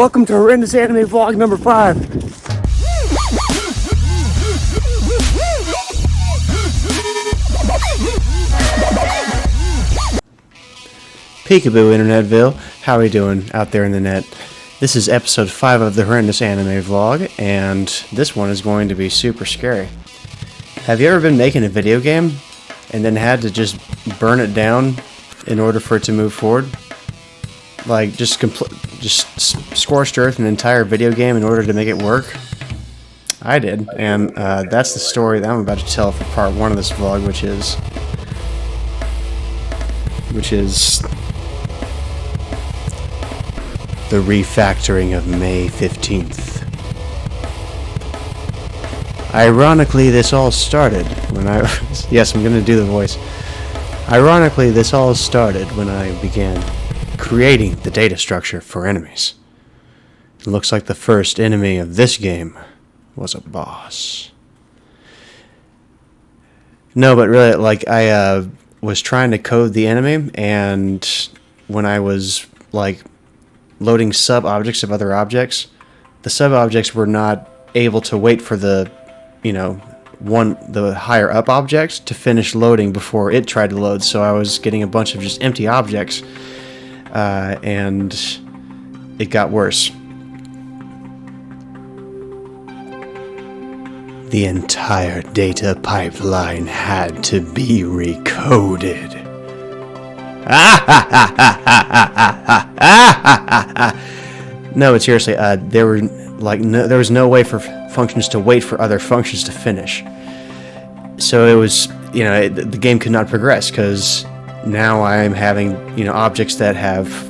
Welcome to Horrendous Anime Vlog number 5. Peekaboo Internetville, how are we doing out there in the net? This is episode 5 of the Horrendous Anime Vlog, and this one is going to be super scary. Have you ever been making a video game and then had to just burn it down in order for it to move forward? Like, just scorched earth an entire video game in order to make it work? I did, and that's the story that I'm about to tell for part 1 of this vlog, which is the refactoring of May 15th. Ironically, this all started when I... yes, I'm going to do the voice. Ironically, this all started when I began creating the data structure for enemies. It looks like the first enemy of this game was a boss. No, but really, like, I was trying to code the enemy, and when I was, like, loading sub-objects of other objects, the sub-objects were not able to wait for the, the higher-up object to finish loading before it tried to load, so I was getting a bunch of just empty objects, and it got worse. The entire data pipeline had to be recoded. No, but seriously, there was no way for functions to wait for other functions to finish. So it was, the game could not progress because now I'm having, objects that have,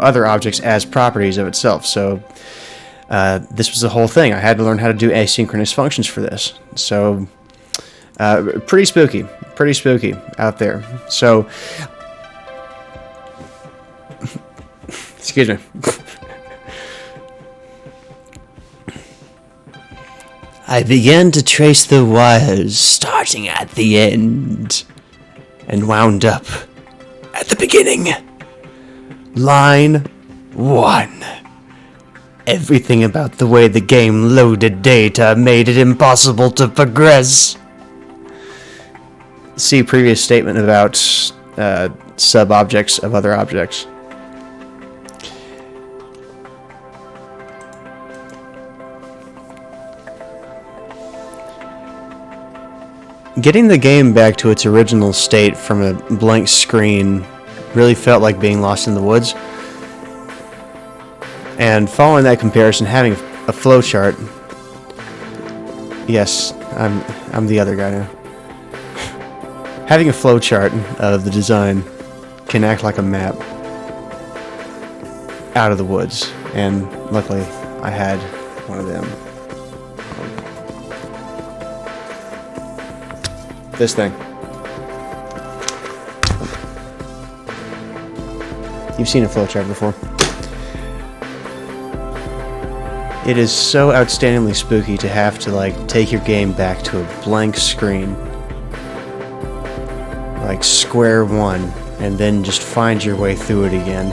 other objects as properties of itself. So this was the whole thing. I had to learn how to do asynchronous functions for this. So pretty spooky out there. So excuse me. I began to trace the wires starting at the end and wound up at the beginning. Line 1. Everything about the way the game loaded data made it impossible to progress. See previous statement about sub-objects of other objects. Getting the game back to its original state from a blank screen really felt like being lost in the woods. And following that comparison, having a flowchart. Yes, I'm the other guy now. Having a flowchart of the design can act like a map out of the woods, and luckily I had one of them. This thing. You've seen a flowchart before. It is so outstandingly spooky to have to, take your game back to a blank screen. Like square one, and then just find your way through it again.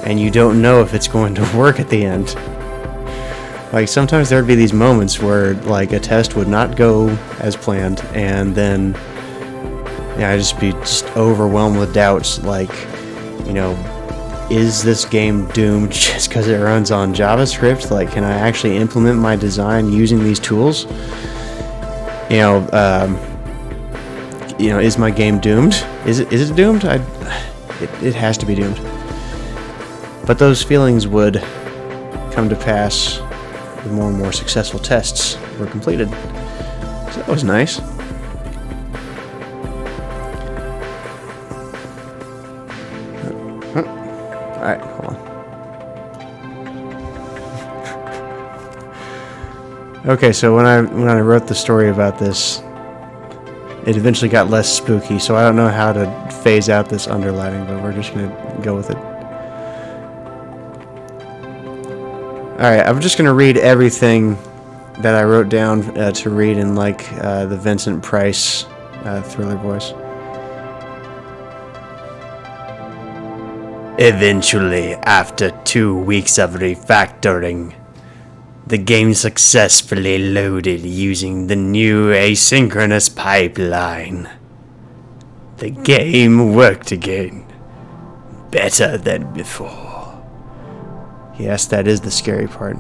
And you don't know if it's going to work at the end. Like, sometimes there'd be these moments where, a test would not go as planned, and then, I'd just be overwhelmed with doubts, is this game doomed just because it runs on JavaScript? Can I actually implement my design using these tools? Is my game doomed? Is it doomed? It has to be doomed. But those feelings would come to pass. The more and more successful tests were completed. So that was nice. Alright, hold on. Okay, so when I wrote the story about this, it eventually got less spooky, so I don't know how to phase out this underlining, but we're just gonna go with it. Alright, I'm just going to read everything that I wrote down to read in, the Vincent Price thriller voice. Eventually, after 2 weeks of refactoring, the game successfully loaded using the new asynchronous pipeline. The game worked again, better than before. Yes, that is the scary part.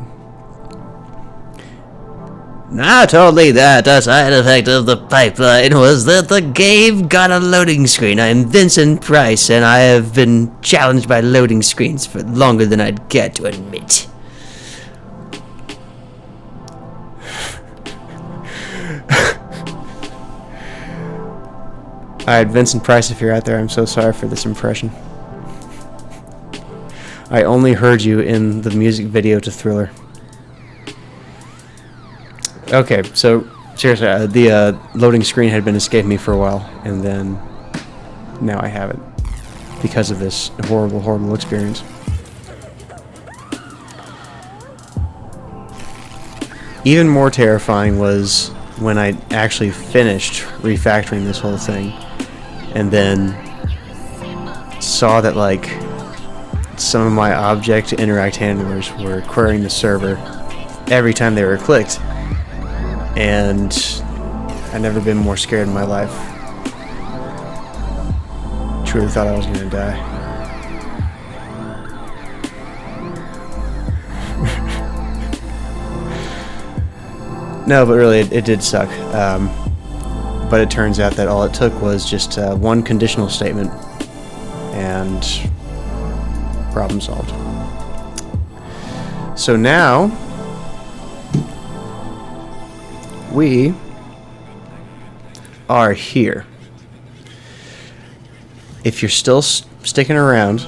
Not only that, a side effect of the pipeline was that the game got a loading screen. I'm Vincent Price, and I have been challenged by loading screens for longer than I'd care to admit. Alright, Vincent Price, if you're out there, I'm so sorry for this impression. I only heard you in the music video to Thriller. Okay, so seriously, the loading screen had been escaping me for a while, and then now I have it because of this horrible, horrible experience. Even more terrifying was when I actually finished refactoring this whole thing, and then saw that like some of my object to interact handlers were querying the server every time they were clicked. And I've never been more scared in my life. Truly thought I was gonna die. No, but really, it did suck. But it turns out that all it took was just one conditional statement, and problem solved. So now we are here. If you're still sticking around,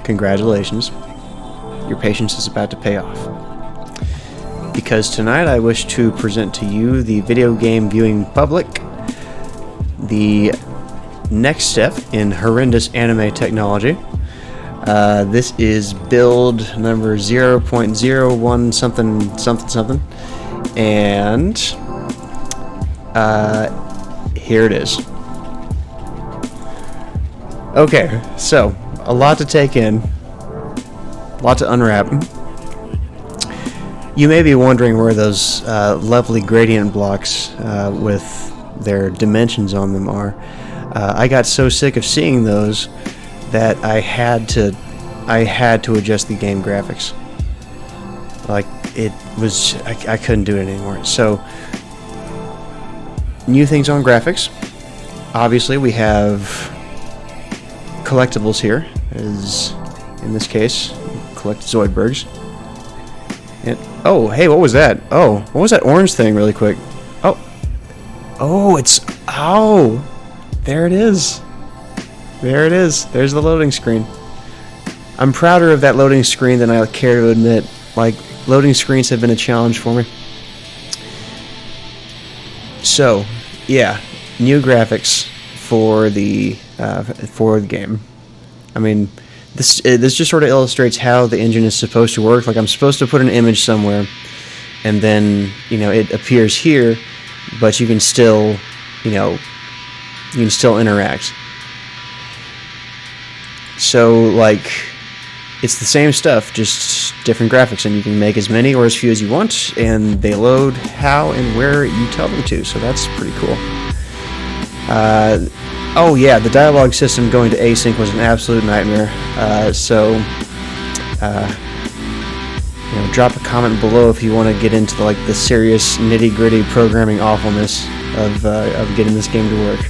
congratulations. Your patience is about to pay off. Because tonight I wish to present to you the video game viewing public the next step in horrendous anime technology. This is build number 0.01 something something something. And here it is. Okay, so a lot to take in, a lot to unwrap. You may be wondering where those lovely gradient blocks with their dimensions on them are. I got so sick of seeing those that I had to adjust the game graphics. Like, it was, I couldn't do it anymore. So, new things on graphics. Obviously, we have collectibles here, as in this case, collect Zoidbergs. And, oh, hey, what was that? Oh, what was that orange thing, really quick? Oh, it's, oh, there it is. There it is. There's the loading screen. I'm prouder of that loading screen than I care to admit. Like, loading screens have been a challenge for me. So, yeah, new graphics for the game. I mean, this just sort of illustrates how the engine is supposed to work. Like, I'm supposed to put an image somewhere, and then, you know, it appears here, but you can still, you know, you can still interact. So, like, it's the same stuff, just different graphics, and you can make as many or as few as you want, and they load how and where you tell them to, so that's pretty cool. Oh yeah, the dialogue system going to async was an absolute nightmare, you know, drop a comment below if you want to get into like the serious nitty-gritty programming awfulness of getting this game to work.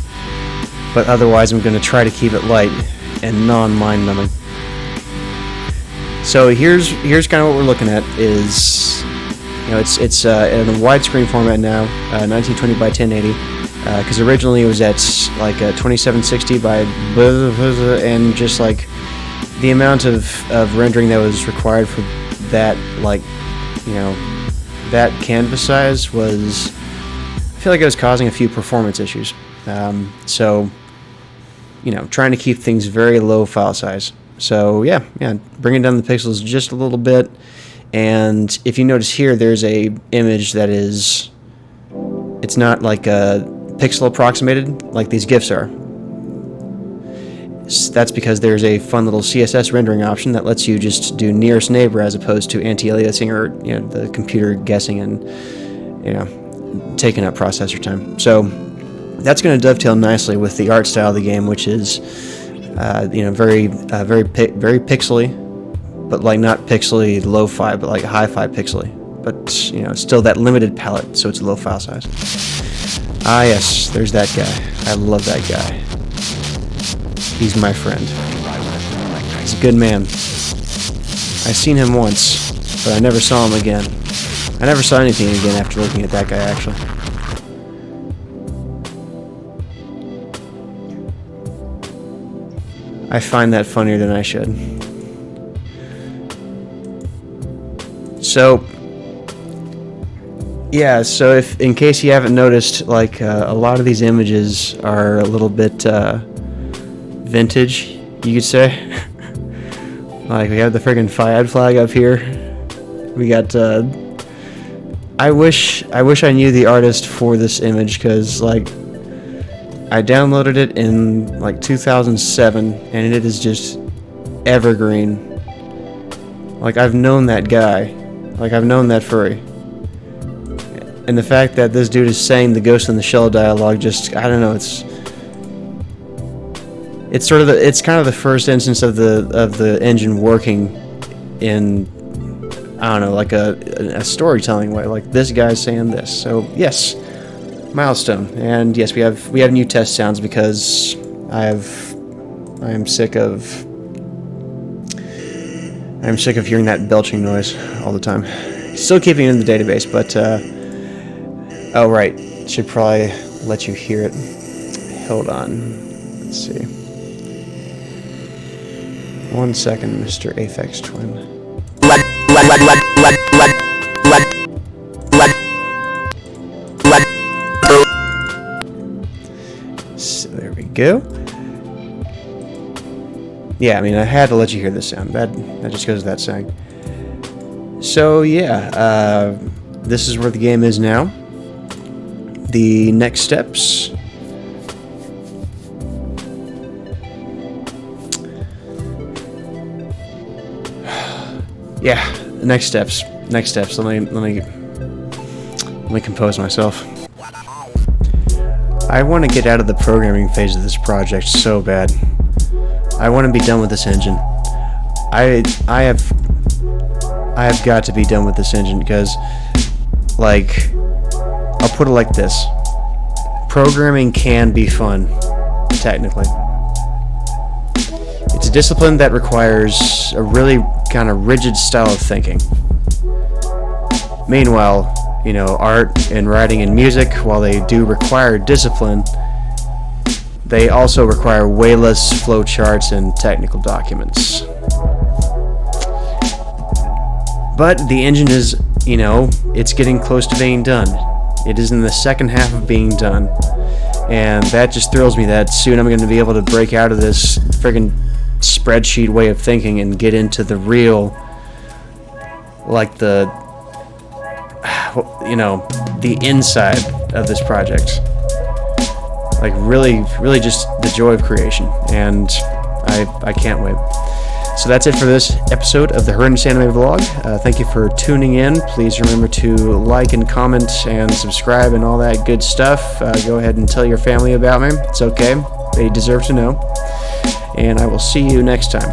But otherwise, I'm going to try to keep it light and non-mind-numbing. So here's kind of what we're looking at is, you know, it's in a widescreen format now, 1920 by 1080, because originally it was at like 2760 by and just like the amount of rendering that was required for that, like, you know, that canvas size was, I feel like it was causing a few performance issues. So, you know, trying to keep things very low file size. So yeah, bringing down the pixels just a little bit. And if you notice here, there's a image that is, it's not like a pixel approximated like these GIFs are. That's because there's a fun little CSS rendering option that lets you just do nearest neighbor as opposed to anti-aliasing or the computer guessing and taking up processor time. So that's going to dovetail nicely with the art style of the game, which is very pixely, but like not pixely lo-fi, but like hi-fi pixely. But still that limited palette, so it's a low file size. Ah yes, there's that guy. I love that guy. He's my friend. He's a good man. I seen him once, but I never saw him again. I never saw anything again after looking at that guy, actually. I find that funnier than I should. So, yeah, so if, in case you haven't noticed, like, a lot of these images are a little bit, vintage, you could say. Like, we have the friggin' FIAD flag up here. We got, I wish I knew the artist for this image, because, like, I downloaded it in, like, 2007, and it is just evergreen. Like, I've known that guy. Like, I've known that furry. And the fact that this dude is saying the Ghost in the Shell dialogue just, I don't know, it's sort of it's kind of the first instance of the engine working in, I don't know, like a storytelling way. Like, this guy's saying this. So yes, milestone. And yes, we have new test sounds because I am sick of hearing that belching noise all the time. Still keeping it in the database, but oh right, should probably let you hear it. Hold on, let's see. 1 second, Mr. Aphex Twin. So there we go. Yeah, I mean, I had to let you hear this sound. That just goes without saying. So yeah, this is where the game is now. The next steps. Yeah, next steps. Let me compose myself. I want to get out of the programming phase of this project so bad. I want to be done with this engine. I have got to be done with this engine because, like, I'll put it like this. Programming can be fun, technically. It's a discipline that requires a really kind of rigid style of thinking. Meanwhile, art and writing and music, while they do require discipline, they also require way less flowcharts and technical documents. But the engine is, it's getting close to being done. It is in the second half of being done. And that just thrills me that soon I'm going to be able to break out of this friggin' spreadsheet way of thinking and get into the real, like the inside of this project. Like really just the joy of creation, and I can't wait. So that's it for this episode of the Horrendous Anime Vlog. Thank you for tuning in. Please remember to like and comment and subscribe and all that good stuff. Go ahead and tell your family about me. It's okay. They deserve to know. And I will see you next time.